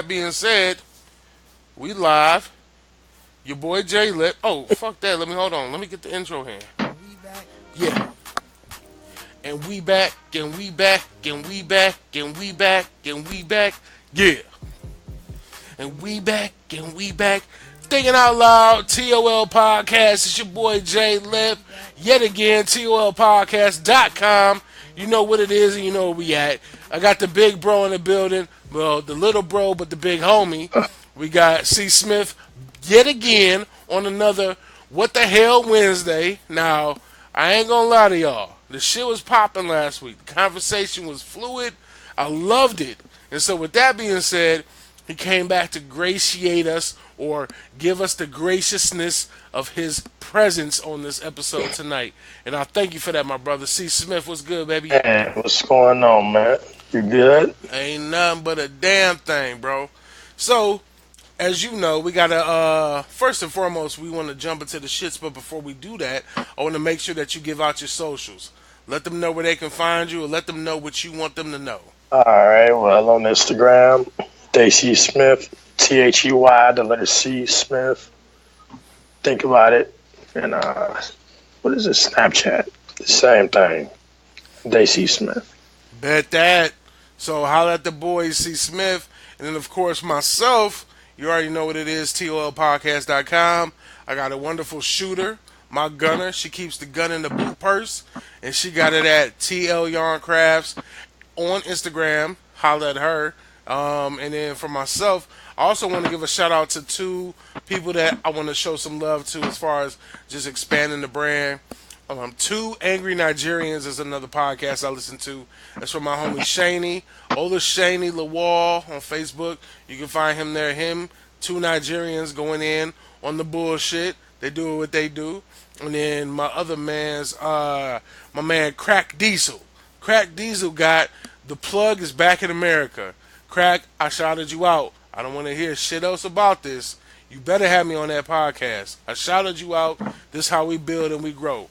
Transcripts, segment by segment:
being said, we live. Your boy J Lip. Oh, fuck that. Let me hold on. Let me get the intro here. Yeah. And we back, and we back, and we back, and we back, and we back. Yeah. And we back, and we back. Thinking out loud, TOL podcast. It's your boy J Lip. Yet again, TOLPcast.com. You know what it is, and you know where we at. I got the big bro in the building. Well, the little bro, but the big homie. We got C.Smith yet again on another What the Hell Wednesday. Now, I ain't gonna lie to y'all. The shit was popping last week. The conversation was fluid. I loved it. And so with that being said, he came back to gratiate us or give us the graciousness of his presence on this episode tonight. And I thank you for that, my brother. C. Smith, what's good, baby? Hey, what's going on, man? You good? Ain't nothing but a damn thing, bro. So, as you know, we gotta first and foremost we want to jump into the shits, but before we do that, I want to make sure that you give out your socials. Let them know where they can find you, or let them know what you want them to know. All right. Well, on Instagram, Daisy Smith, They, the letter C Smith. Think about it. And what is it? Snapchat. The same thing. Daisy Smith. Bet that. So holla at the boys, C. Smith, and then of course myself. You already know what it is, TOLPcast.com. I got a wonderful shooter, my gunner. She keeps the gun in the boot purse, and she got it at TL Yarn Crafts on Instagram. Holla at her. And then for myself, I also want to give a shout out to two people that I want to show some love to as far as just expanding the brand. Two Angry Nigerians is another podcast I listen to. That's from my homie Shaney, Ola Shaney Lawal on Facebook. You can find him there. Him, two Nigerians going in on the bullshit. They do what they do. And then my other man's, my man Crack Diesel. Crack Diesel got The Plug is Back in America. Crack, I shouted you out. I don't want to hear shit else about this. You better have me on that podcast. I shouted you out. This is how we build and we grow.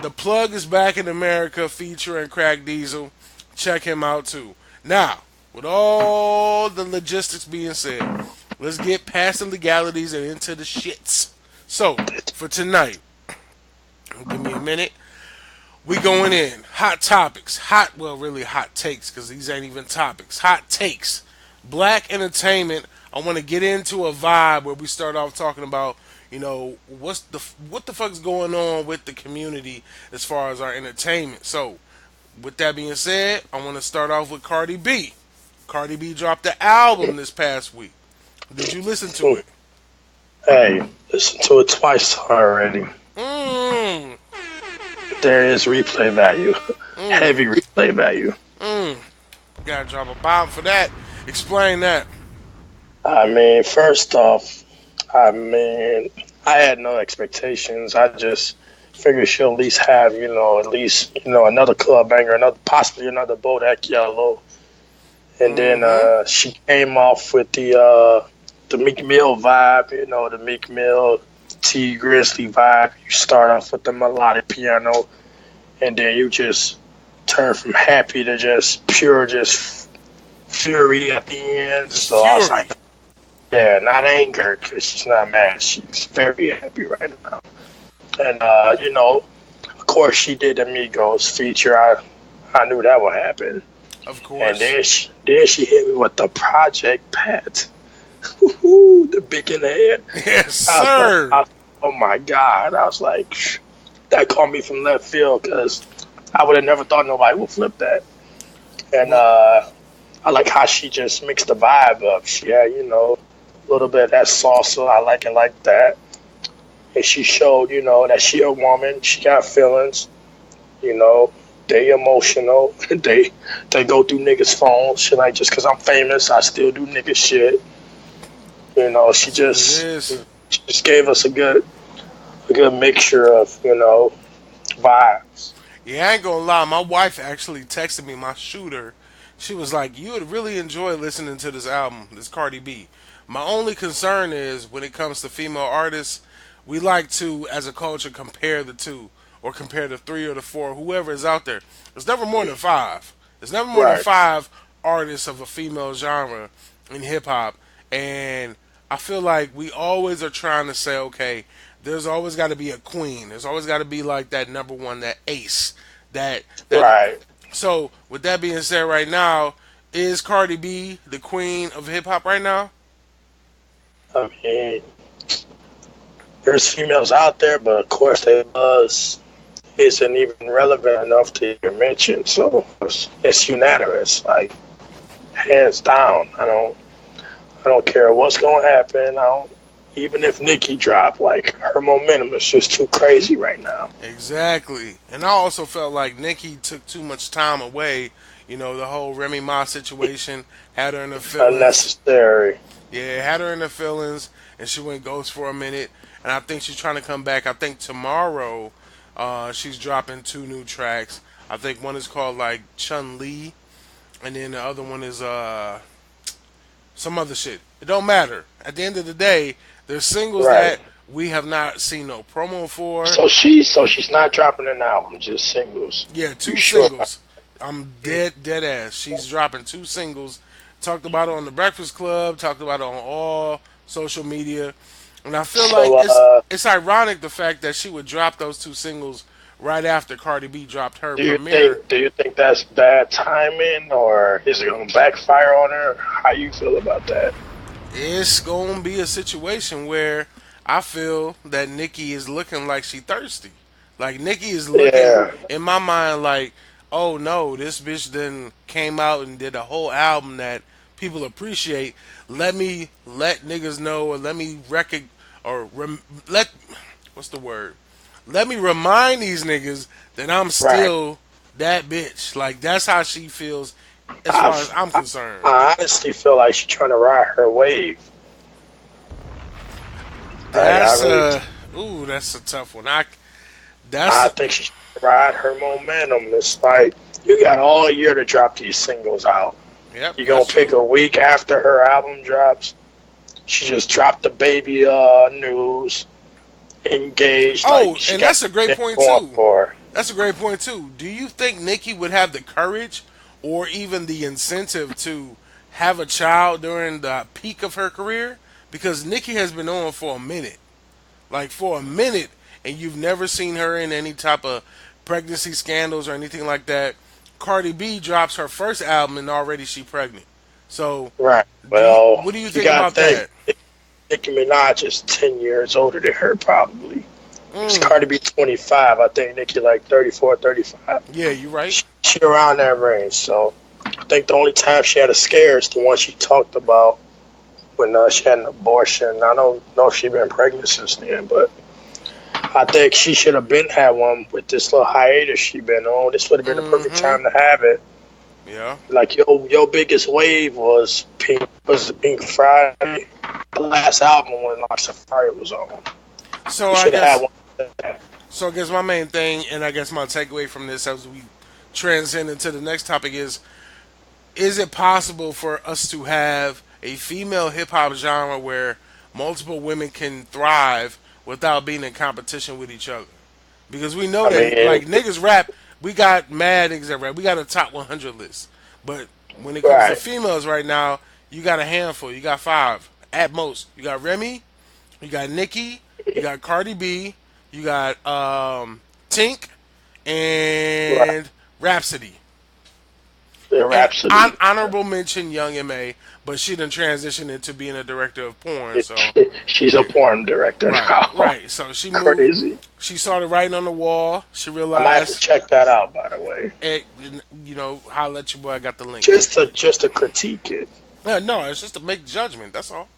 The Plug is Back in America featuring Crack Diesel. Check him out too. Now, with all the logistics being said, let's get past the legalities and into the shits. So, for tonight, give me a minute. We going in. Hot topics. Really hot takes, because these ain't even topics. Hot takes. Black entertainment. I want to get into a vibe where we start off talking about, you know, what the fuck's going on with the community as far as our entertainment. So, with that being said, I want to start off with Cardi B. Cardi B dropped the album this past week. Did you listen to it? Hey, listen to it twice already. There is replay value. Heavy replay value. Gotta drop a bomb for that. Explain that. I mean, first off, I had no expectations. I just figured she'll at least have, another club banger, possibly another Bodak Yellow. And then she came off with the Meek Mill vibe, the Meek Mill T Grizzly vibe. You start off with the melodic piano, and then you just turn from happy to just pure, just fury at the end. So I was like, yeah, not anger, because she's not mad. She's very happy right now. And, of course she did the Migos feature. I knew that would happen. Of course. And then she hit me with the Project Pat. The big in the head. Yes, sir. Oh, my God. I was like, that caught me from left field, because I would have never thought nobody would flip that. And I like how she just mixed the vibe up. She had, a little bit of that salsa. I like it like that. And she showed, that she a woman. She got feelings. They emotional. they go through niggas' phones. She like, just because I'm famous, I still do nigga shit. She just gave us a good mixture of, vibes. Yeah, I ain't gonna lie. My wife actually texted me, my shooter. She was like, you would really enjoy listening to this album, this Cardi B. My only concern is when it comes to female artists, we like to, as a culture, compare the two, or compare the three or the four, whoever is out there. There's never more than five. There's never more than five artists of a female genre in hip hop, and I feel like we always are trying to say, okay, there's always got to be a queen. There's always got to be like that number one, that ace, that. Right. So with that being said, right now, is Cardi B the queen of hip hop right now? I mean, there's females out there, but of course they buzz isn't even relevant enough to even mention. So it's unanimous, like hands down. I don't care what's going to happen. Even if Nicki dropped, like her momentum is just too crazy right now. Exactly. And I also felt like Nicki took too much time away. You know, the whole Remy Ma situation had her in the feelings. Unnecessary. Yeah, had her in the feelings, and she went ghost for a minute. And I think she's trying to come back. I think tomorrow she's dropping two new tracks. I think one is called like Chun Li, and then the other one is some other shit. It don't matter. At the end of the day, there's singles Right. that we have not seen no promo for. So she's not dropping an album, just singles. Yeah, two You sure? singles. I'm dead ass. She's dropping two singles. Talked about it on the Breakfast Club. Talked about it on all social media, and I feel like So it's ironic the fact that she would drop those two singles right after Cardi B dropped her do you premiere. think that's bad timing, or is it gonna backfire on her? How you feel about that? It's gonna be a situation where I feel that Nicki is looking like she thirsty. Like Nicki is looking Yeah. in my mind like, oh no, this bitch then came out and did a whole album that people appreciate. Let niggas know, or let me let what's the word? Let me remind these niggas that I'm Right. still that bitch. Like that's how she feels as far as I'm concerned. I honestly feel like she's trying to ride her wave. Like, That's I really, that's a tough one. I That's think she's trying to ride her momentum. It's like you got all year to drop these singles out. yep. You gonna That's pick true. a week after her album drops. She just dropped the baby news. Engaged. Oh, Like she and got that's a great it point going too. for her. That's a great point too. Do you think Nicki would have the courage or even the incentive to have a child during the peak of her career? Because Nicki has been on for a minute. Like for a minute, and you've never seen her in any type of pregnancy scandals or anything like that. Cardi B drops her first album and already she pregnant. So, Right. Well, what do you you think gotta about that? think Nicki Minaj is 10 years older than her, probably. It's Mm, Cardi B 25. I think Nicki like 34, 35. yeah, you're right. She around that range. So I think the only time she had a scare is the one she talked about when she had an abortion. I don't know if she been pregnant since then, but I think she should have been had one with this little hiatus she been on. This would have been the perfect Hmm. time to have it. Yeah. Like your biggest wave was Pink Friday, the last album when like Safari was on. So You I should have had guess one. So I guess my main thing, and I guess my takeaway from this as we transcend into the next topic is it possible for us to have a female hip hop genre where multiple women can thrive without being in competition with each other? Because we know I that mean, like niggas rap, we got mad niggas that rap. We got a top 100 list. But when it comes to right, females right now, you got a handful. You got five at most. You got Remy, you got Nicki, you got Cardi B, you got Tink, right. and Rhapsody. The And Rhapsody. honorable mention Young M.A., but she done transitioned into being a director of porn. So She's a porn director right, now. right. So she moved. Crazy. She started writing on the wall. She I might have to realized, check that out, by the way. it, holla at your boy. I got the link. Just to critique it. Yeah, no, it's just to make judgment. That's all.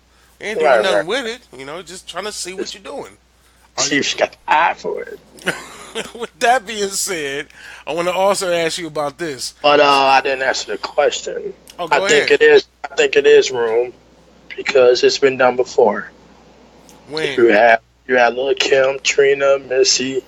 Ain't doing Right, nothing right. with it. Just trying to see what you're doing. Are See you? if she got the eye for it. With that being said, I want to also ask you about this. But I didn't answer the question. Oh, I go think ahead. it is. I think it is room because it's been done before. You When? had Lil Kim, Trina, Missy.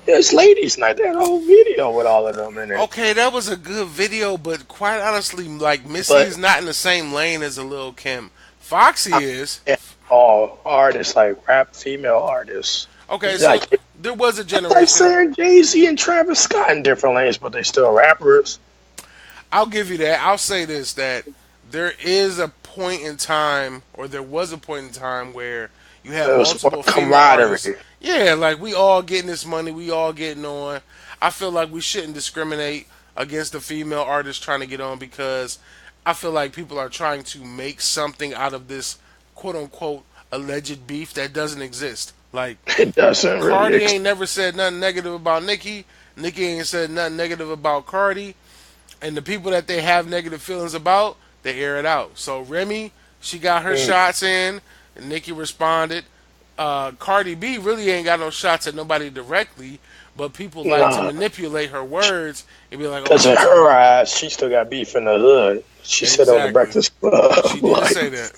Yeah, it's ladies' night. They had a whole video with all of them in it. Okay, that was a good video, but quite honestly, like Missy But is not in the same lane as a Lil Kim. Foxy is. yeah, all artists, like rap female artists. Okay, so Like, there was a it's like generation. saying Jay-Z and Travis Scott in different lanes, but they still rappers. I'll give you that. I'll say this, that there is a point in time, or there was a point in time where you had It was multiple female artists. camaraderie. Yeah, like we all getting this money, we all getting on. I feel like we shouldn't discriminate against the female artists trying to get on because I feel like people are trying to make something out of this quote unquote alleged beef that doesn't exist. Like It doesn't really. Cardi ain't never said nothing negative about Nicki. Nicki ain't said nothing negative about Cardi. And the people that they have negative feelings about, they air it out. So Remy, she got her shots in, and Nicki responded. Cardi B really ain't got no shots at nobody directly, but people like to Nah, manipulate her words and be like, "Oh, because she in talking her about eyes, she still got beef in the hood. She said on the exactly." Breakfast Club, She did like, say that.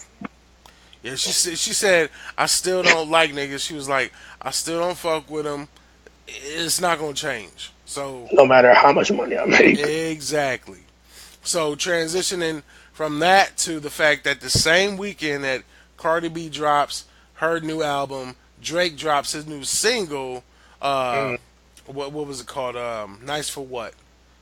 Yeah, she said I still don't like niggas. She was like, I still don't fuck with them. It's not gonna change. So no matter how much money I make. exactly. So transitioning from that to the fact that the same weekend that Cardi B drops her new album, Drake drops his new single. Uh, Mm, what was it called? Nice for What?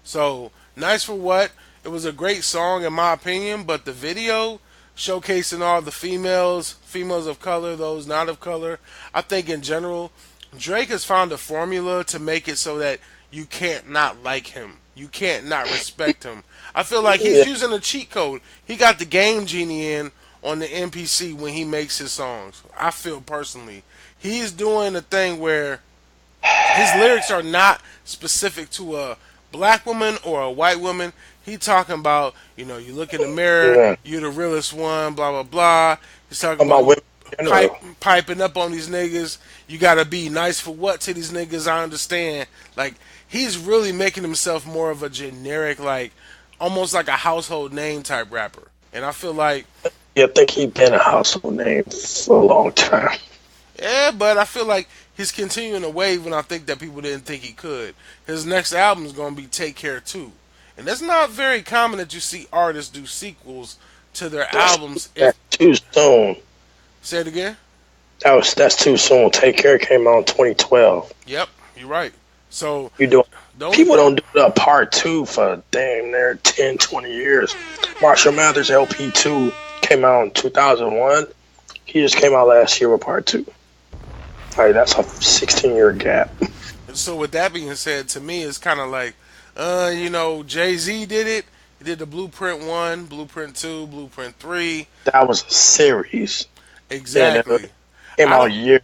So Nice for What? It was a great song in my opinion, but the video showcasing all the females of color, those not of color. I think in general, Drake has found a formula to make it so that you can't not like him. You can't not respect him. I feel like yeah, he's using a cheat code. He got the game genie in on the NPC when he makes his songs. I feel personally. He's doing a thing where his lyrics are not specific to a black woman or a white woman. He talking about, you look in the mirror, yeah. you're the realest one, blah blah blah. He's talking About about women in general. piping up on these niggas. You gotta be nice for what to these niggas? I understand. Like he's really making himself more of a generic, like almost like a household name type rapper. And I feel like, Yeah, I think he been a household name for a long time. yeah, but I feel like he's continuing a wave, and I think that people didn't think he could. His next album is gonna be Take Care Too, and it's not very common that you see artists do sequels to their albums. If That's too soon. say it again. That's too soon. Take Care came out in 2012. Yep, you're right. So You do the only People don't do the part two for damn near 10, 20 years. Marshall Mathers LP2 came out in 2001. He just came out last year with part two. Like that's a 16-year gap. so with that being said, to me, it's kind of like, Jay Z did it. He did the Blueprint 1, Blueprint 2, Blueprint 3. That was a series. And Exactly. it came I out don't, a year.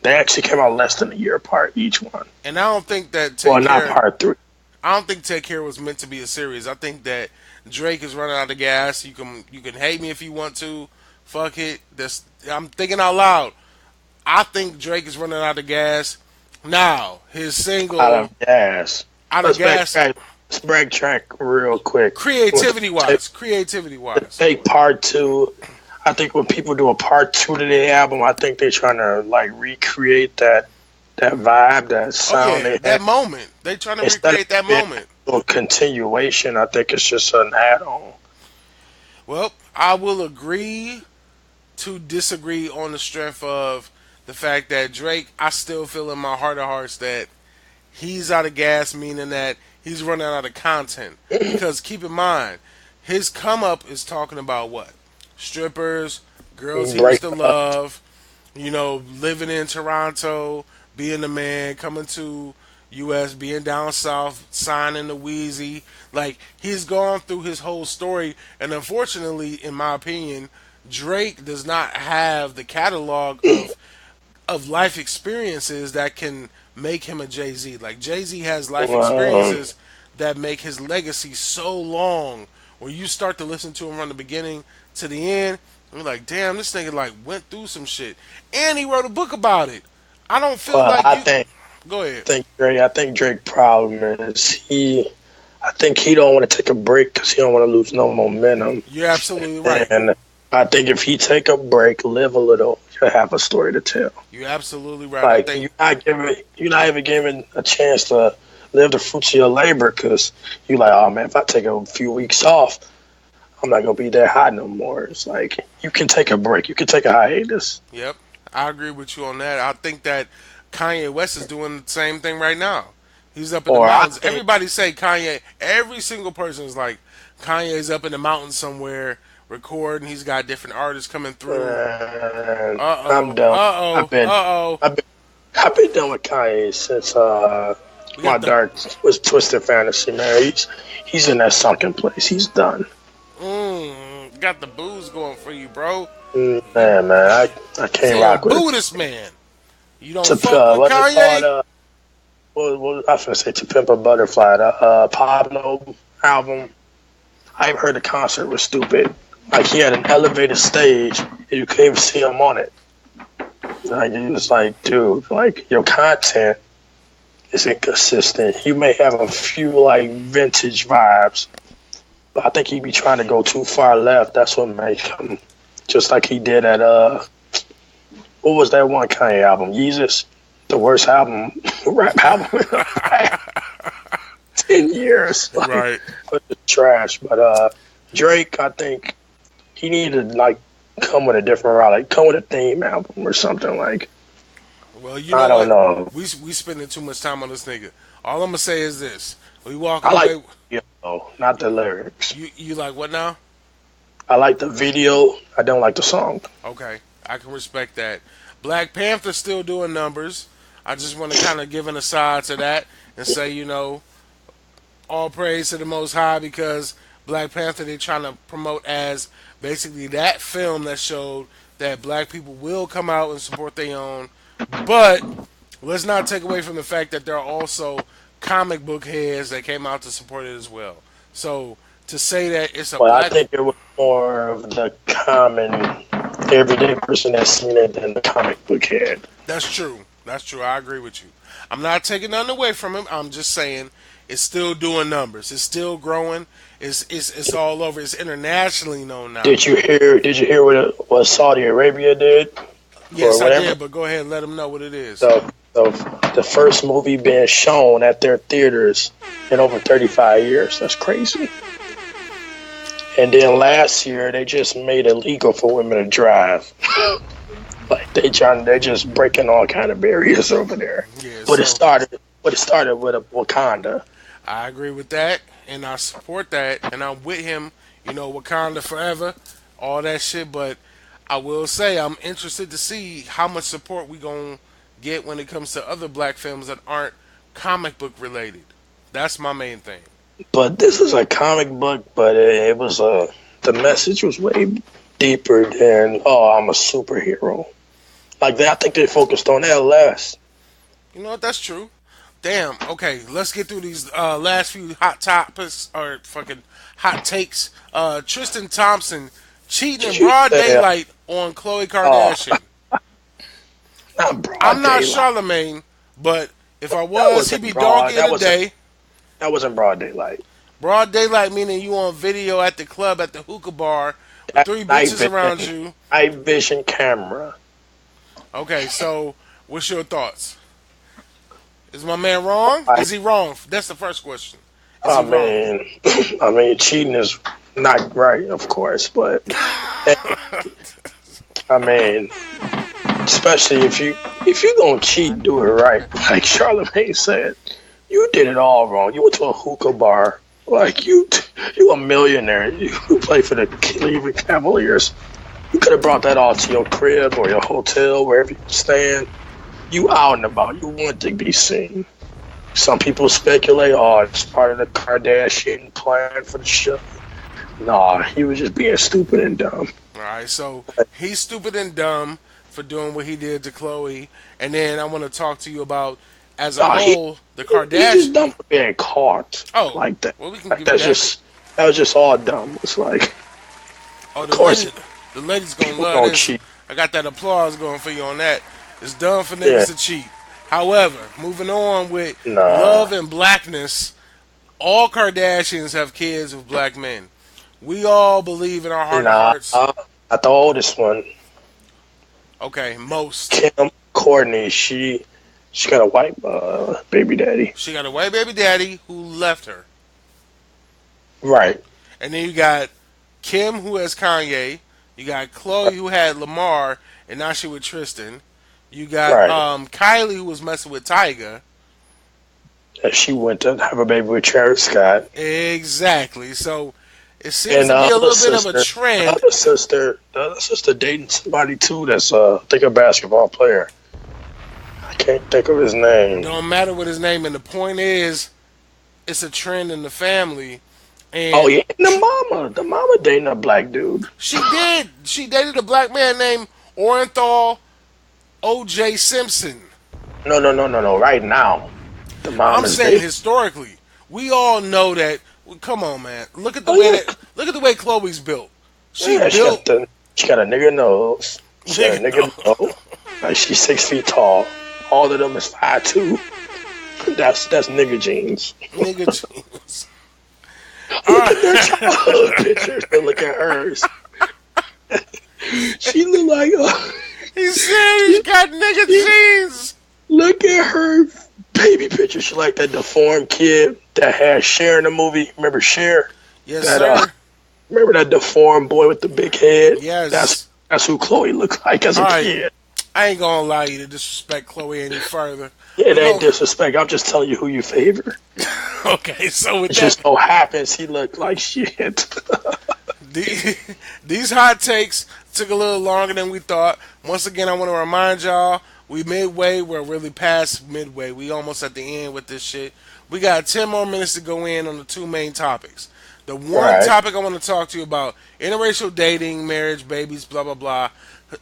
They actually came out less than a year apart each one. and I don't think that Well, Take not Care. part three. I don't think Take Care was meant to be a series. I think that Drake is running out of gas. You can hate me if you want to. Fuck it. I'm thinking out loud. I think Drake is running out of gas. Now his Out single of gas. out of Let's gas, backtrack. Let's backtrack real quick. creativity wise. Take part two. I think when people do a part two to their album, I think they're trying to like recreate that vibe, that Oh sound yeah, they that had. moment. They trying to Instead of recreate that being moment. a continuation, I think it's just an add-on. Well, I will agree to disagree on the strength of the fact that Drake, I still feel in my heart of hearts that he's out of gas, meaning that he's running out of content. Because keep in mind, his come up is talking about what? Strippers, girls he used Break to up. love, living in Toronto, being a man, coming to US, being down south, signing the Wheezy. Like he's gone through his whole story, and unfortunately, in my opinion, Drake does not have the catalog of life experiences that can make him a Jay Z. Like Jay Z has life Well, experiences that make his legacy so long. Where you start to listen to him from the beginning to the end, and you're like, damn, this nigga like went through some shit, and he wrote a book about it. I don't feel well, like I you. think Go ahead. Drake problem is I think he don't want to take a break because he don't want to lose no momentum. You're absolutely right. And I think if he take a break, live a little, he'll have a story to tell. You're absolutely right. I Like think you're not even given a chance to live the fruits of your labor because you like, oh man, if I take a few weeks off, I'm not gonna be that hot no more. It's like you can take a break, you can take a hiatus. Yep, I agree with you on that. I think that Kanye West is doing the same thing right now. He's up in the Or I mountains. think Everybody say Kanye. Every single person is like Kanye's up in the mountains somewhere recording. He's got different artists coming through. I'm done. I've been, Uh-oh. I've been, I've been done with Kanye since We my got the dark was twisted fantasy. Man, he's in that sunken place. He's done. got the booze going for you, bro. You Man, I can't saying rock with boo it. this man. You don't To fuck with what they call Kanye? it? I was gonna say To Pimp a Butterfly. The Pablo album. I heard the concert was stupid. Like he had an elevated stage, and you couldn't even see him on it. Like it was like, dude, like your content is inconsistent. You may have a few like vintage vibes, but I think he be trying to go too far left. That's what makes him just like he did at what was that one Kanye album? Yeezus, the worst album, rap album in like 10 years. Like, Right. but it's trash. But Drake, I think he needed to like come with a different route, like come with a theme album or something. Like Well, you I know don't what? know. We spending too much time on this nigga. All I'm gonna say is this: we walking I like away. not the lyrics. You like what now? I like the video. I don't like the song. Okay, I can respect that. Black Panther's still doing numbers. I just want to kind of give an aside to that and say, all praise to the Most High because Black Panther they trying to promote as basically that film that showed that black people will come out and support their own. But let's not take away from the fact that there are also comic book heads that came out to support it as well. So to say that it's a But I black, think it was more of the common everyday person that seen it than the comic book head. that's true. That's true. I agree with you. I'm not taking nothing away from him. I'm just saying it's still doing numbers. It's still growing. It's all over. It's internationally known now. Did you hear what Saudi Arabia did? Yes, Or I whatever? did. But go ahead and let them know what it is. The first movie being shown at their theaters in over 35 years. That's crazy. And then last year they just made it legal for women to drive. Like they're just breaking all kind of barriers over there. Yeah, But so it started with a Wakanda. I agree with that, and I support that, and I'm with him. Wakanda forever, all that shit. But I will say I'm interested to see how much support we gonna get when it comes to other black films that aren't comic book related. That's my main thing. But this is a comic book, but it was the message was way deeper than I'm a superhero. Like that, I think they focused on that less. You know what? That's true. Damn. Okay, let's get through these last few hot topics or fucking hot takes. Tristan Thompson cheating in broad daylight on Khloe Kardashian. Not broad I'm not daylight. Charlemagne, but if I That was, wasn't he'd be broad. doggy in the day. That wasn't broad daylight. Broad daylight meaning you on video at the club at the hookah bar with three Night bitches around you. night vision camera. Okay, so what's your thoughts? Is my man wrong? Is he wrong? That's the first question. Is I he wrong? mean, I mean, cheating is not right, of course, but I mean, especially if you gonna cheat, do it right. Like Charlamagne said, you did it all wrong. You went to a hookah bar. Like you a millionaire. You play for the Cleveland Cavaliers. You could have brought that all to your crib or your hotel, wherever you stand. You out and about. You want to be seen. Some people speculate, it's part of the Kardashian plan for the show. Nah, he was just being stupid and dumb. All right, so he's stupid and dumb for doing what he did to Chloe, and then I want to talk to you about, as a whole, the He just Kardashians. dumb for being caught Oh, like that. well, we can Like give you that. that was just all dumb. It's like, Oh, of course, the ladies gonna people love gonna this. cheat. I got that applause going for you on that. It's dumb for niggas Yeah. to cheat. However, moving on with Nah. love and blackness, all Kardashians have kids with black men. We all believe in our heart of Nah, hearts. not the oldest one. Okay, most. Kim Courtney, she got a white baby daddy. She got a white baby daddy who left her. Right. And then you got Kim who has Kanye. You got Chloe who had Lamar and now she with Tristan. You got Right. Kylie who was messing with Tyga. She went to have a baby with Travis Scott. Exactly. So It seems to be a little bit of a trend. The other sister dating somebody too that's I think a basketball player. I can't think of his name. Don't matter what his name, and the point is, it's a trend in the family. And Oh yeah, and the mama dating a black dude. she did. She dated a black man named Orenthal O.J. Simpson. No. Right now, the mom I'm is saying dating. historically, we all know that. Come on, man. Look at the look at the way Chloe's built. She built. She got a nigga nose. She got a nigga nose. Like she's 6 feet tall. All of them is 5'2". That's nigga jeans. Nigga jeans. Look at their childhood pictures and look at hers. She look like He said he's got nigga jeans. look at her baby picture. She like that deformed kid that had Cher in the movie. Remember Cher? Yes, sir. Remember that deformed boy with the big head? Yes. That's who Chloe looked like as a kid. I ain't gonna allow you to disrespect Chloe any further. Yeah, it ain't disrespect. I'm just telling you who you favor. Okay, so with It just so happens he looked like shit. These hot takes took a little longer than we thought. Once again, I want to remind y'all, we midway. We're really past midway. We almost at the end with this shit. We got 10 more minutes to go in on the two main topics. The one topic I want to talk to you about, interracial dating, marriage, babies, blah, blah, blah.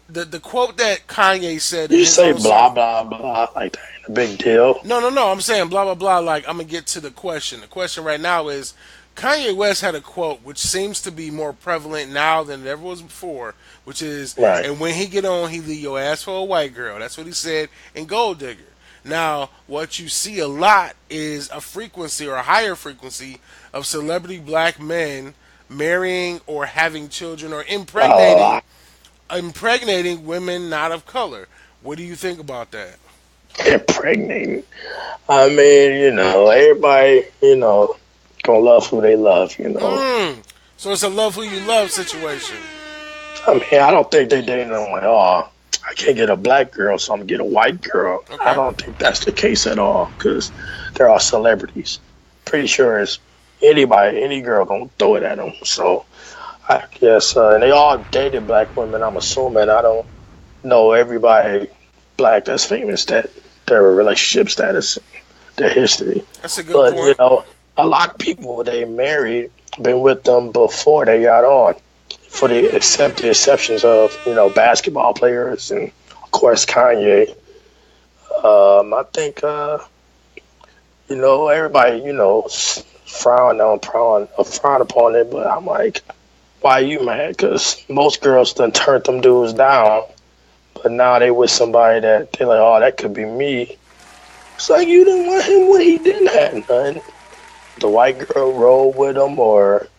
The quote that Kanye said... You say blah, blah, blah, like that ain't a big deal. No. I'm saying blah, blah, blah, like I'm going to get to the question. The question right now is, Kanye West had a quote which seems to be more prevalent now than it ever was before, which is, and when he get on, he leave your ass for a white girl. That's what he said in Gold Digger. Now, what you see a lot is a frequency or a higher frequency of celebrity black men marrying or having children or impregnating women not of color. What do you think about that? Impregnating. I mean, everybody, gonna love who they love, So it's a love who you love situation. I mean, I don't think they dating them like, oh, I can't get a black girl, so I'm gonna get a white girl. Okay. I don't think that's the case at all, because they're all celebrities. Pretty sure it's any girl gonna throw it at them. So I guess, and they all dated black women. I'm assuming. I don't know everybody black that's famous that their relationship status, their history. That's a good point. A lot of people they married been with them before they got on. For the exceptions of basketball players and of course Kanye. I think everybody frown upon it, but I'm like, why you mad? Because most girls done turned them dudes down, but now they with somebody that they're like, oh, that could be me. It's like you didn't want him when he didn't have nothing. The white girl rolled with him or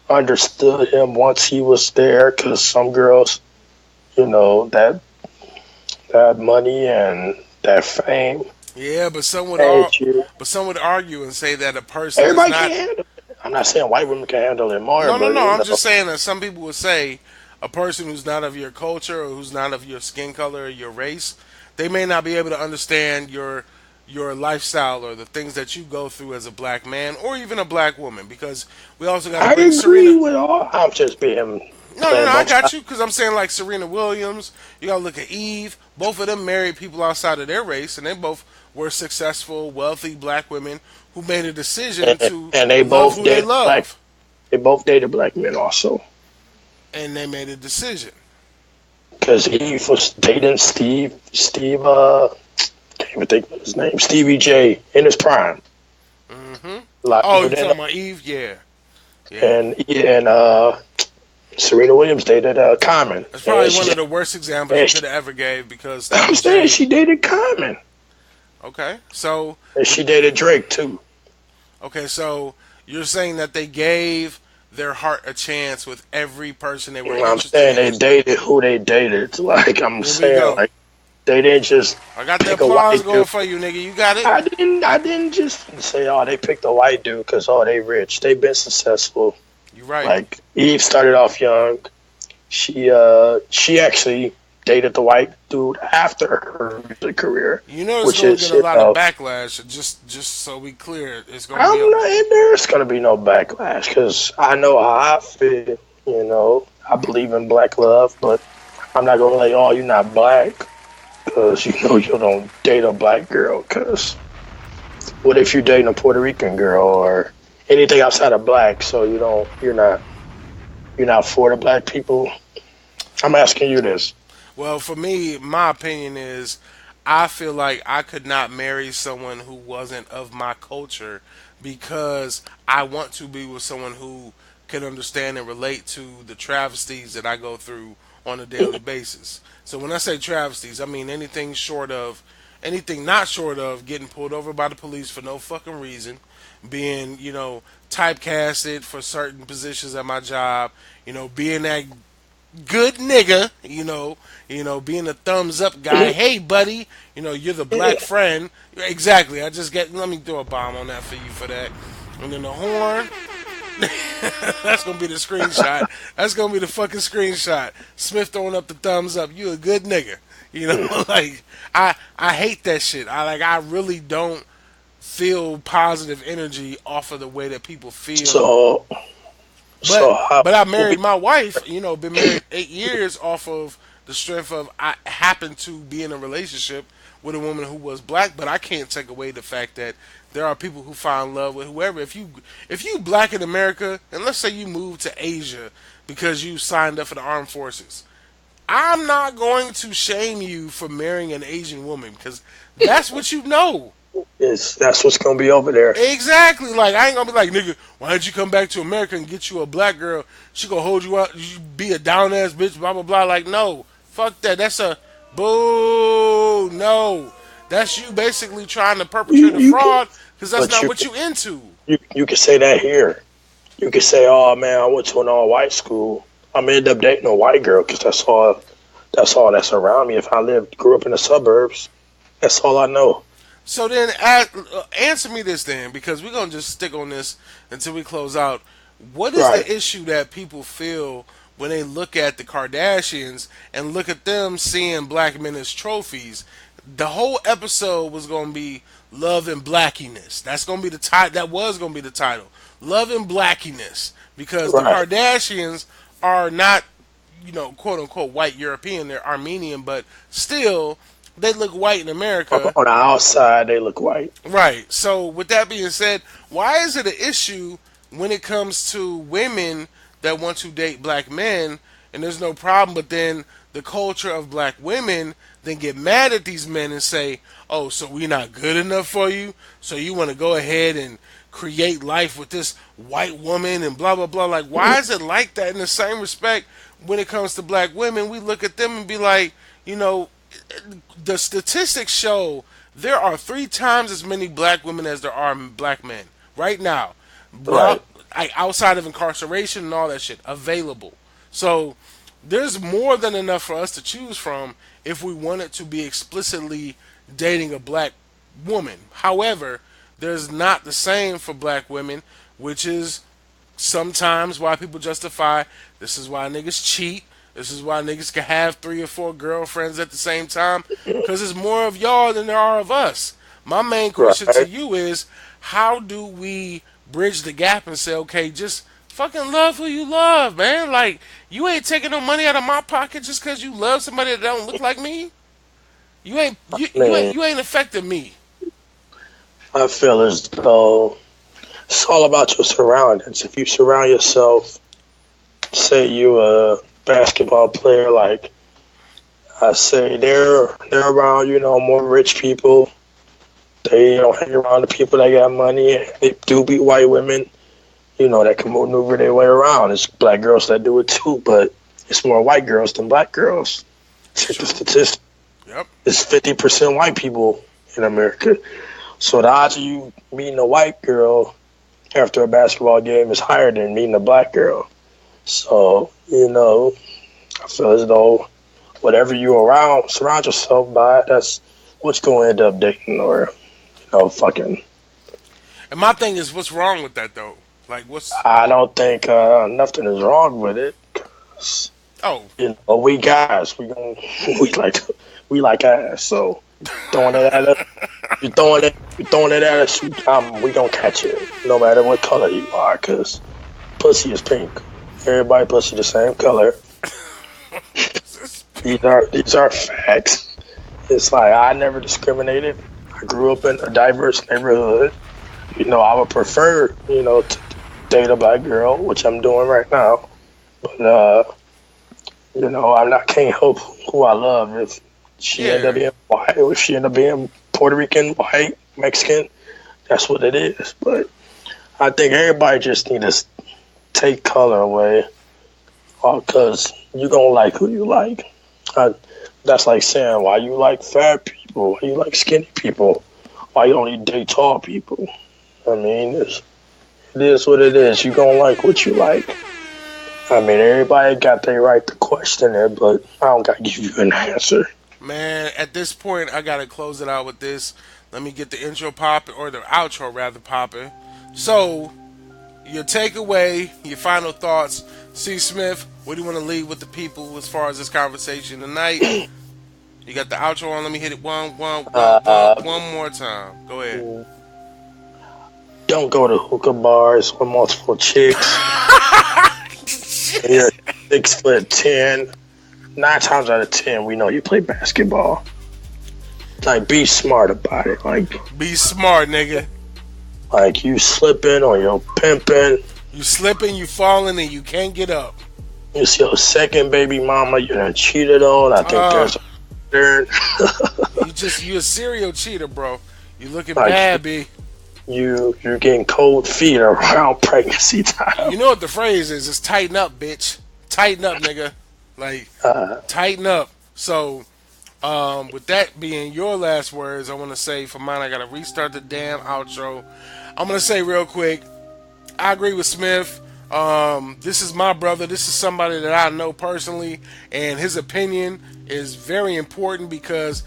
understood him once he was there, because some girls, that money and that fame. Yeah, but some would argue and say that a person everybody can't handle it. I'm not saying white women can handle it more. No. I'm just saying that some people would say a person who's not of your culture or who's not of your skin color or your race, they may not be able to understand your lifestyle or the things that you go through as a black man or even a black woman, because we also got to Serena with all. I'm just being no, I got you, because I'm saying like Serena Williams. You got to look at Eve. Both of them married people outside of their race, and they both were successful, wealthy black women who made a decision to and they love both who they love. They both dated black men also, and they made a decision because Eve was dating Steve. Can't even think of his name. Stevie J in his prime. Mm-hmm. You're talking about Eve? Yeah. And Serena Williams dated Common. That's probably one of the worst examples you could have ever gave, because I'm saying she dated Common. Okay, so and she dated Drake too. Okay, so you're saying that they gave their heart a chance with every person they were interested in. I'm saying they dated who they dated. Like I'm saying, like they didn't just. I got the applause going for you, nigga. You got it. I didn't just say, oh, they picked a white dude because they rich. They been successful. You're right. Like Eve started off young. She actually dated the white dude after her music career, You know it's which going to is, get a lot of backlash. Just so we clear, it's going to be I'm not in there. It's gonna be no backlash because I know how I feel. You know, I believe in black love, but I'm not gonna like, oh, you're not black because you know you don't date a black girl. Because what if you're dating a Puerto Rican girl or anything outside of black? So you're not for the black people. I'm asking you this. Well, for me, my opinion is I feel like I could not marry someone who wasn't of my culture because I want to be with someone who can understand and relate to the travesties that I go through on a daily basis. So when I say travesties, I mean anything not short of getting pulled over by the police for no fucking reason, being, typecasted for certain positions at my job, being that good nigga, being a thumbs up guy. Hey, buddy, you're the black friend. Exactly. Let me throw a bomb on that for you for that. And then the horn. That's gonna be the screenshot. That's gonna be the fucking screenshot. Smith throwing up the thumbs up. You a good nigga. Like I hate that shit. I really don't feel positive energy off of the way that people feel. So, But how, but I married my wife. Been married 8 years off of the strength of I happened to be in a relationship with a woman who was black. But I can't take away the fact that there are people who find love with whoever. If you black in America, and let's say you move to Asia because you signed up for the armed forces, I'm not going to shame you for marrying an Asian woman because that's what you know. that's what's gonna be over there. Exactly. Like I ain't gonna be like, nigga, why don't you come back to America and get you a black girl? She gonna hold you out. You be a down ass bitch. Blah blah blah. Like no, fuck that. That's a boo. No, that's you basically trying to perpetrate a You fraud because that's but not you what you into. you can say that here. You can say, oh man, I went to an all white school. I'm gonna end up dating a white girl because that's all that's around me. If I grew up in the suburbs, that's all I know. So then, answer me this then, because we're gonna just stick on this until we close out. What is Right. the issue that people feel when they look at the Kardashians and look at them seeing black men as trophies? The whole episode was gonna be love and blackiness. That's gonna be the title. That was gonna be the title, love and blackiness, because the Right. Kardashians are not, quote unquote white European. They're Armenian, but still they look white in America. On the outside, they look white. Right. So, with that being said, why is it an issue when it comes to women that want to date black men and there's no problem, but then the culture of black women then get mad at these men and say, oh, so we're not good enough for you? So, you want to go ahead and create life with this white woman and blah, blah, blah. Like, why is it like that? In the same respect, when it comes to black women, we look at them and be like, the statistics show there are 3 times as many black women as there are black men right now. Right. Outside of incarceration and all that shit available. So there's more than enough for us to choose from if we wanted to be explicitly dating a black woman. However, there's not the same for black women, which is sometimes why people justify this is why niggas cheat. This is why niggas can have 3 or 4 girlfriends at the same time. Because there's more of y'all than there are of us. My main question to Right. you is how do we bridge the gap and say, okay, just fucking love who you love, man? Like, you ain't taking no money out of my pocket just because you love somebody that don't look like me. You ain't Man, you ain't affecting me. I feel as though it's all about your surroundings. If you surround yourself, say you a basketball player, like I say, they're around, more rich people. They don't hang around the people that got money. They do be white women, that can maneuver their way around. It's black girls that do it too, but it's more white girls than black girls. Check the statistics. Yep. It's 50% white people in America. So the odds of you meeting a white girl after a basketball game is higher than meeting a black girl. So, I feel as though whatever you surround yourself by, that's what you're going to end up dating or, fucking. And my thing is, what's wrong with that though? Like, what's I don't think nothing is wrong with it. 'Cause Oh, We guys, we like we like ass. So throwing it at us, you throwing it at us. We gonna catch it, no matter what color you are, cause pussy is pink. Everybody pussy the same color. These are facts. It's like I never discriminated. I grew up in a diverse neighborhood. I would prefer, to date a black girl, which I'm doing right now. But I can't help who I love. If she end up being white, or if she end up being Puerto Rican, white, Mexican, that's what it is. But I think everybody just need to take color away, because you gonna like who you like. That's like saying why you like fat people, why you like skinny people, why you only date tall people. I mean, it is what it is. You gonna like what you like. I mean, everybody got their right to question it, but I don't gotta give you an answer. man, at this point, I gotta close it out with this. Let me get the intro popping, or the outro rather popping. So, your takeaway, your final thoughts, C. Smith. What do you want to leave with the people as far as this conversation tonight? You got the outro on. Let me hit it one more time. Go ahead. Don't go to hookah bars with multiple chicks. You're 6'10". 9 times out of 10, we know you play basketball. Like, be smart about it. Like, be smart, nigga. Like, you slipping or you're pimping. You slipping, you falling, and you can't get up. It's your second baby mama you done cheated on. I think there's a third. You a serial cheater, bro. You looking bad, B. You're getting cold feet around pregnancy time. You know what the phrase is? It's tighten up, bitch. Tighten up, nigga. Like, tighten up. So, with that being your last words, I want to say for mine, I got to restart the damn outro. I'm going to say real quick, I agree with Smith. This is my brother. This is somebody that I know personally, and his opinion is very important because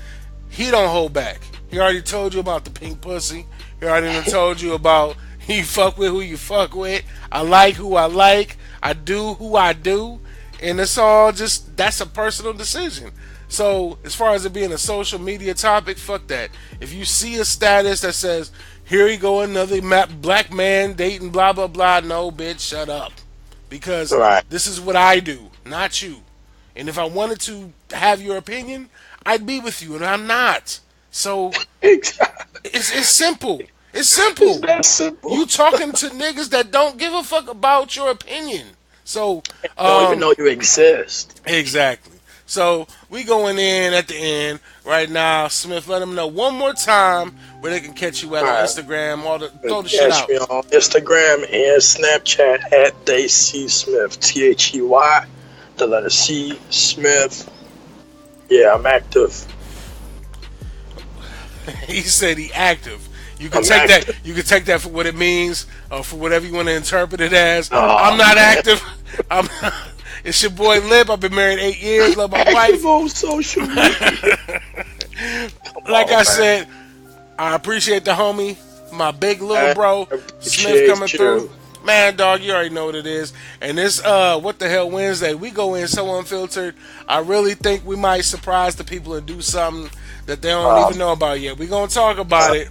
he don't hold back. He already told you about the pink pussy. He already told you about you fuck with who you fuck with. I like who I like. I do who I do. And it's all just, that's a personal decision. So, as far as it being a social media topic, fuck that. If you see a status that says, here you go, another black man dating blah, blah, blah, no, bitch, shut up. Because this is what I do, not you. And if I wanted to have your opinion, I'd be with you, and I'm not. So, it's simple. It's simple. It's that simple. You talking to niggas that don't give a fuck about your opinion. So, don't even know you exist. Exactly. So, we going in at the end right now. Smith, let them know one more time where they can catch you at on Instagram. Throw the shit out. Catch me on Instagram and Snapchat at C.Smith. THEY, the letter C, Smith. Yeah, I'm active. He said he active. You can take that. You can take that for what it means, or for whatever you want to interpret it as. I'm not active. It's your boy Lip. I've been married 8 years. Love my wife. On social media. Like I said, I appreciate the homie, my big little bro, Smith coming through. Man, dog, you already know what it is. And this, What the Hell Wednesday, we go in so unfiltered. I really think we might surprise the people and do something that they don't even know about yet. We're going to talk about it.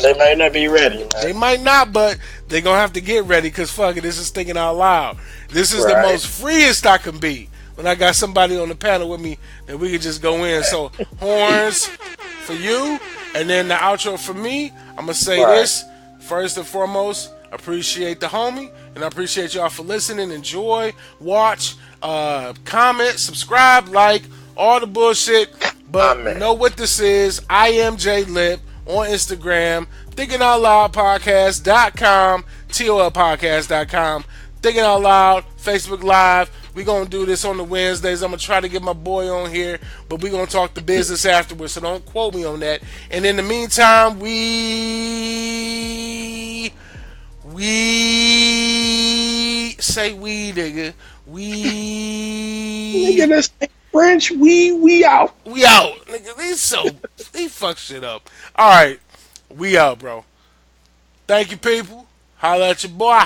They might not be ready, man. They might not, but they're going to have to get ready because, fuck it, this is thinking out loud. This is the most freest I can be when I got somebody on the panel with me that we can just go in. So, horns for you, and then the outro for me. I'm going to say this, first and foremost, appreciate the homie, and I appreciate y'all for listening. Enjoy, watch, comment, subscribe, like, all the bullshit. But know what this is. I am J Lip on Instagram, thinkingoutloudpodcast.com, TOLPcast.com, Thinking Out Loud, Facebook Live. We're going to do this on the Wednesdays. I'm going to try to get my boy on here, but we're going to talk the business afterwards, so don't quote me on that. And in the meantime, we say we, nigga. Nigga, that's French. We out. We out. Nigga, they fuck shit up. Alright. We out, bro. Thank you, people. Holla at your boy.